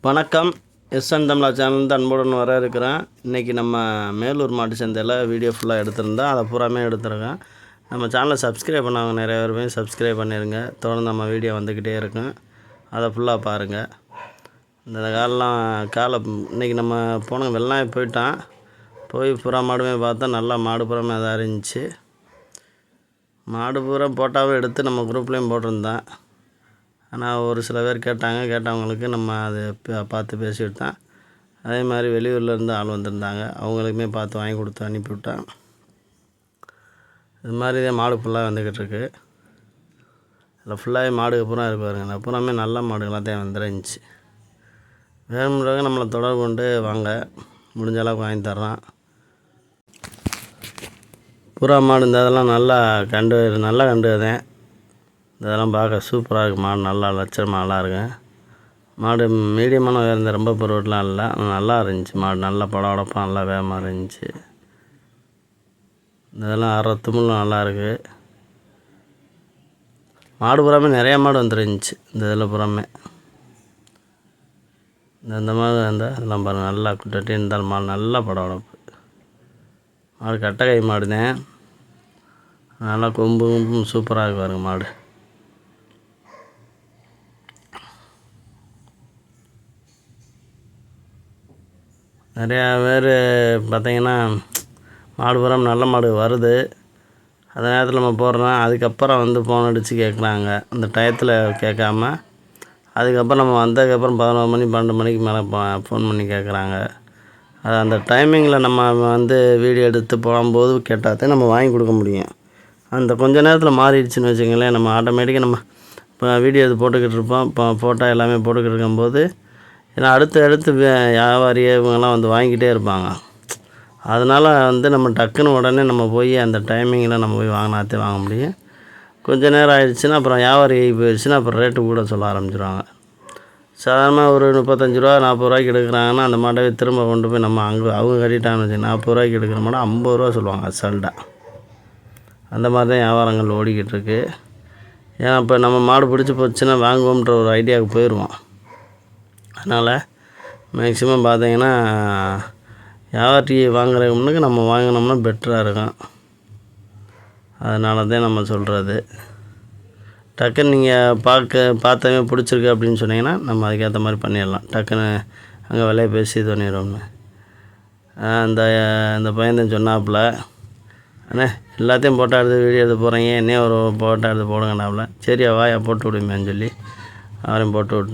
வணக்கம். எஸ்என் தமிழா சேனல் அன்புடன் வர இருக்கிறேன். இன்றைக்கி நம்ம மேலூர் மாட்டு சந்தையில் வீடியோ ஃபுல்லாக எடுத்திருந்தோம். அதை பூராமே எடுத்துருக்கேன். நம்ம சேனலை சப்ஸ்கிரைப் பண்ணாங்க நிறைய பேருமே சப்ஸ்கிரைப் பண்ணிடுங்க. தொடர்ந்து நம்ம வீடியோ வந்துக்கிட்டே இருக்கும். அதை ஃபுல்லாக பாருங்கள். இந்த இன்றைக்கி நம்ம போன வெள்ளாய் போயிட்டான். போய் புறா மாடுமே பார்த்தா நல்லா மாடு புறமே தான் இருந்துச்சு. மாடு பூரா போட்டாவே எடுத்து நம்ம குரூப்லேயும் போட்டிருந்தேன். ஆனால் ஒரு சில பேர் கேட்டவங்களுக்கு நம்ம அதை பார்த்து பேசிவிட்டோம். அதே மாதிரி வெளியூர்லேருந்து ஆள் வந்திருந்தாங்க. அவங்களுக்குமே பார்த்து வாங்கி கொடுத்து அனுப்பிவிட்டேன். இது மாதிரி தான் மாடு ஃபுல்லாக வந்துக்கிட்டுருக்கு. அதில் ஃபுல்லாகவே மாடு பூரா இருப்பாருங்க. பூராமே நல்ல மாடுகளாக தான் வந்துருந்துச்சு. வேணும்ன்றவங்க நம்மளை தொடர்பு கொண்டு வாங்க, முடிஞ்ச அளவுக்கு வாங்கி தர்றோம். புறா மாடு இந்த இதெல்லாம் நல்ல கண்டு தான். இதெல்லாம் பார்க்க சூப்பராக இருக்குது. மாடு நல்லா லட்சணமாக நல்லா இருக்கு. மாடு மீடியமான இருந்த ரொம்ப பொருட்லாம் இல்லை, நல்லா இருந்துச்சு. மாடு நல்லா படபடப்பாக நல்லா வேகமாக இருந்துச்சு. இதெல்லாம் அரை தும்முலும் நல்லா இருக்குது. மாடு புறாமே நிறையா மாடு வந்துருந்துச்சு. இந்த இதில் புறாமே இந்த மாதிரி இதெல்லாம் பாருங்கள், நல்லா குட்டட்டி இருந்தாலும் மாடு நல்லா படபடப்பு. மாடு கட்டை மாடு தான். நல்லா கொம்பும் சூப்பராக இருக்கு பாருங்க மாடு. நிறையா பேர் பார்த்திங்கன்னா மாடு புறம் நல்ல மாடு வருது. அந்த நேரத்தில் நம்ம போடுறோம். அதுக்கப்புறம் ஃபோன் அடித்து கேட்குறாங்க. அந்த டயத்தில் கேட்காம அதுக்கப்புறம் நம்ம வந்ததுக்கப்புறம் 11 மணி 12 மணிக்கு மேலே ஃபோன் பண்ணி கேட்குறாங்க. அது அந்த டைமிங்கில் நம்ம வீடியோ எடுத்து போகும்போது கேட்டால் தான் நம்ம வாங்கி கொடுக்க முடியும். அந்த கொஞ்ச நேரத்தில் மாறிடுச்சுன்னு வச்சுக்கங்களேன், நம்ம ஆட்டோமேட்டிக்காக நம்ம இப்போ வீடியோ இது போட்டுக்கிட்டு இருப்போம். இப்போ ஃபோட்டோ எல்லாமே போட்டுக்கிட்டு இருக்கும்போது ஏன்னா அடுத்து வியாபாரி இவங்கெல்லாம் வாங்கிக்கிட்டே இருப்பாங்க. அதனால் நம்ம டக்குன்னு உடனே நம்ம போய் அந்த டைமிங்கில் நம்ம போய் வாங்கினாத்தே வாங்க முடியும். கொஞ்சம் நேரம் ஆயிடுச்சுன்னா அப்புறம் வியாபாரி போயிடுச்சுன்னா அப்புறம் ரேட்டு கூட சொல்ல ஆரம்பிச்சிடுவாங்க. சாதாரணமாக ஒரு 35 ரூபா 40 ரூபாய்க்கு எடுக்கிறாங்கன்னா அந்த மாட்டை திரும்ப கொண்டு போய் நம்ம அவங்க கட்டிட்டாங்கன்னு வச்சு 40 ரூபாய்க்கு எடுக்கிற மாட்டை 50 ரூபா சொல்லுவாங்க அசால்ட்டாக. அந்த மாதிரி தான் வியாபாரங்கள் ஓடிக்கிட்டு இருக்குது. ஏன்னா இப்போ நம்ம மாடு பிடிச்சி போச்சுன்னா வாங்குவோம்ன்ற ஒரு ஐடியாவுக்கு போயிடுவோம். அதனால் மேக்ஸிமம் பார்த்திங்கன்னா வியாபாரி வாங்குறதுக்கு முன்னுக்கு நம்ம வாங்கினோம்னா பெட்டராக இருக்கும். அதனால தான் நம்ம சொல்கிறது. டக்குன்னு நீங்கள் பார்த்தவே பிடிச்சிருக்கு அப்படின்னு சொன்னீங்கன்னா நம்ம அதுக்கேற்ற மாதிரி பண்ணிடலாம். டக்குன்னு அங்கே விலையை பேசி இது பண்ணிடுவோம்னு இந்த பையன் சொன்னாப்புல, அண்ணே எல்லாத்தையும் ஃபோட்டோ எடுத்து வீடியோ எடுத்து போகிறீங்க, என்னையும் ஒரு ஃபோட்டோ எடுத்து போடுங்கண்ணாப்புல. சரியா வாயா போட்டு விடுமேன்னு சொல்லி அவரையும் போட்டு விட்டேன்.